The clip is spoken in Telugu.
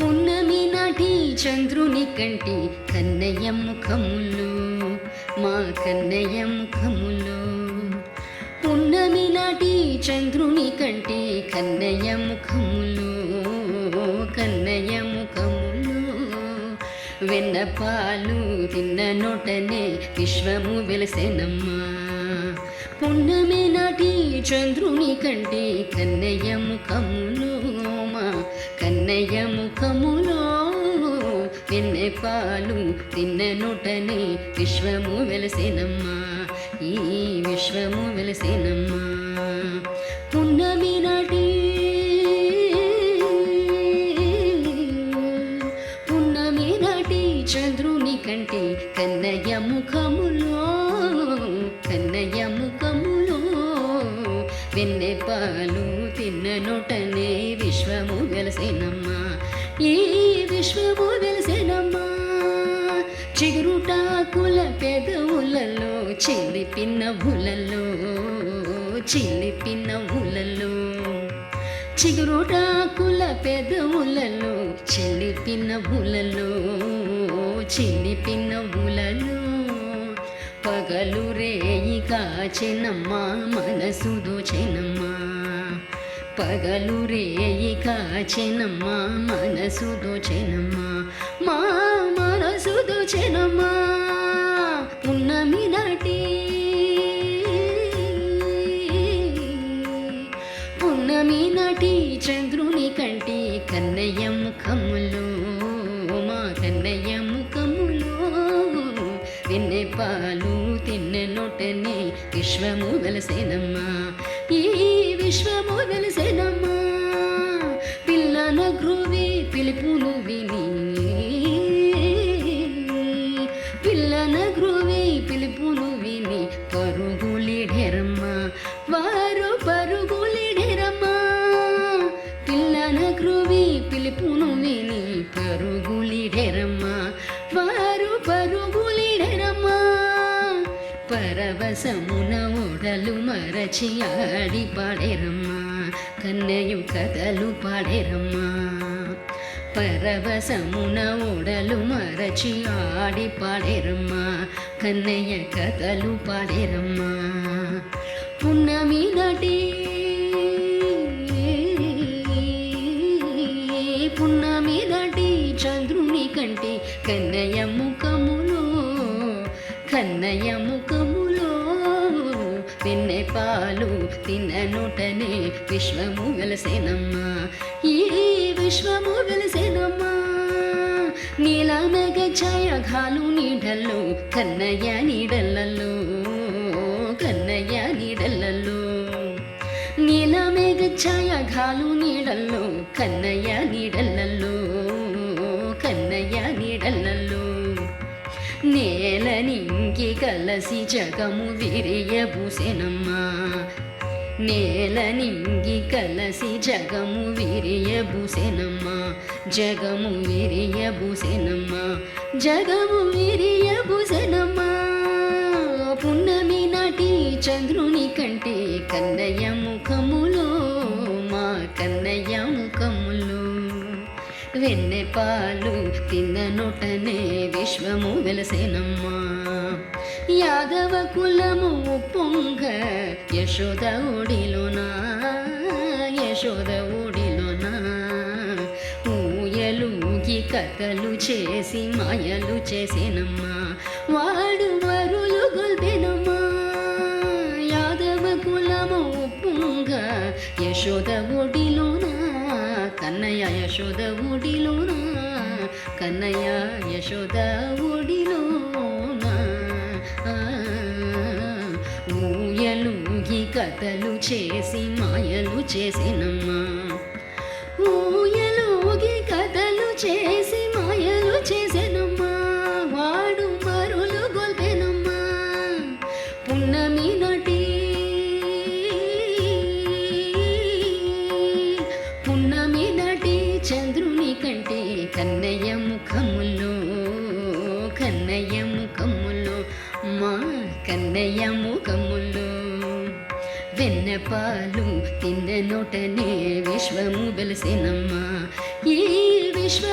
పున్నమి నాటి చంద్రుని కంటి కన్నయ్య ముఖములు మా కన్నయ్య ముఖములు. పున్నమి నాటి చంద్రుని కంటి కన్నయ్య ముఖములు కన్నయ్య ముఖములు. వెన్నపాలు తిన్న నోటనే విశ్వము వెలసెనమ్మా. పున్నమి నాటి చంద్రుని కంటి కన్నయ్య ముఖములు మా కన్నయ్య ముఖములో. వెన్నపాలు తిన్న నోటనే విశ్వము వెలసెనమ్మా. ఈ విశ్వము వెలసెనమ్మా. పున్నమి నాటి చంద్రుని కంటి కన్నయ్య ముఖములో కన్నయ్య ముఖములో. వెన్నెపాలు తిన్న నోటనే విశ్వము వెలసెనమ్మా. ఈ విశ్వము వెలసెనమ్మా. చిగురుటాకుల పెదవులలో చిలిపి నవ్వులలో చిలిపి నవ్వులలో. చిగురుటాకుల పెదవులలో చిలిపి నవ్వులలో చిలిపి నవ్వులలో. పగలు రేయి కాచెనమ్మా మనసు దోచెనమ్మా. పగలు రేయి కాచెనమ్మా మనసు దోచెనమ్మా. మా మనసు దోచెనమ్మా. పున్నమి నాటి పున్నమి నాటి చంద్రుని కంటి కన్నయ్య ముఖములు మా కన్నయ్య ముఖములు. వెన్నెపాలు తిన్న నోటనే విశ్వము వెలసెనమ్మా. ఈ విశ్వము వెలసెనమ్మా. పిల్లన గ్రోవి పిలుపును విని పిల్లన గ్రోవి పిలుపును విని పరుగులిడెరమ్మా. వారు పరుగులిడెరమ్మా. పిల్లన గ్రోవి పిలుపును విని పరుగులిడెరమ్మా. వారు పరుగులిడెరమ్మా. పరవశమున ఓడలు మరచి ఆడి పాడేరమ్మా. కన్నయ్య కథలు పాడేరమ్మా. పరవశమున ఓడలు మరచి ఆడి పాడేరమ్మా. కన్నయ్య కథలు పాడేరమ్మా. పున్నమి నాటి పున్నమి నాటి చంద్రుని కంటి కన్నయ్య ముఖములో కన్నయ్య ముఖములో. వెన్నెపాలు తిన్న నోటనే విశ్వము వెలసెనమ్మా. ఈ విశ్వము వెలసెనమ్మా. నీలమేఘ ఛాయఘాలు నీడల్లో కన్నయ్య నీడలలో కన్నయ్య నీడలలో. నీలమేఘ ఛాయఘాలు నీడల్లో కన్నయ్య నీడలలో కన్నయ్య నీడలలో. నేల నింగి కలసి జగము విరియబూసెనమ్మా. నేల నింగి కలసి జగము విరియబూసెనమ్మా. జగము విరియబూసెనమ్మా. జగము విరియబూసెనమ్మా. పున్నమి నాటి చంద్రుని కంటే కన్నయ్య ముఖములో మా కన్నయ్య ముఖములో. వెన్నెపాలు తిన్న నోటనే విశ్వము వెలసెనమ్మా. యాదవ కులము పొంగ యశోద ఓడిలోనా యశోద ఓడిలోనా. ఊయలుగి కథలు చేసి మాయలు చేసేనమ్మా. వాడు మరులు గొల్పెనమ్మా. యాదవ కులము పొంగ యశోద ఓడిలోనా కన్నయ్య యశోద ఓడిలోనా కన్నయ్య యశోద ఓడిలోనా. ఊయలుగి కథలు చేసి మాయలు చేసేనమ్మా. ఊయలుగి కథలు చేసి మాయలు చేసేనమ్మా. వాడు మరులు గొల్పెనమ్మా. పున్నమి నాటి పున్నమి నాటి చంద్రుని కంటే కన్నయ్య ముఖములో కన్నయ్య ముఖములో మా కన్నయ్య ముఖములో. వెన్నపాలు తిన్న నోటనే విశ్వము వెలిసినమ్మా ఈ విశ్వ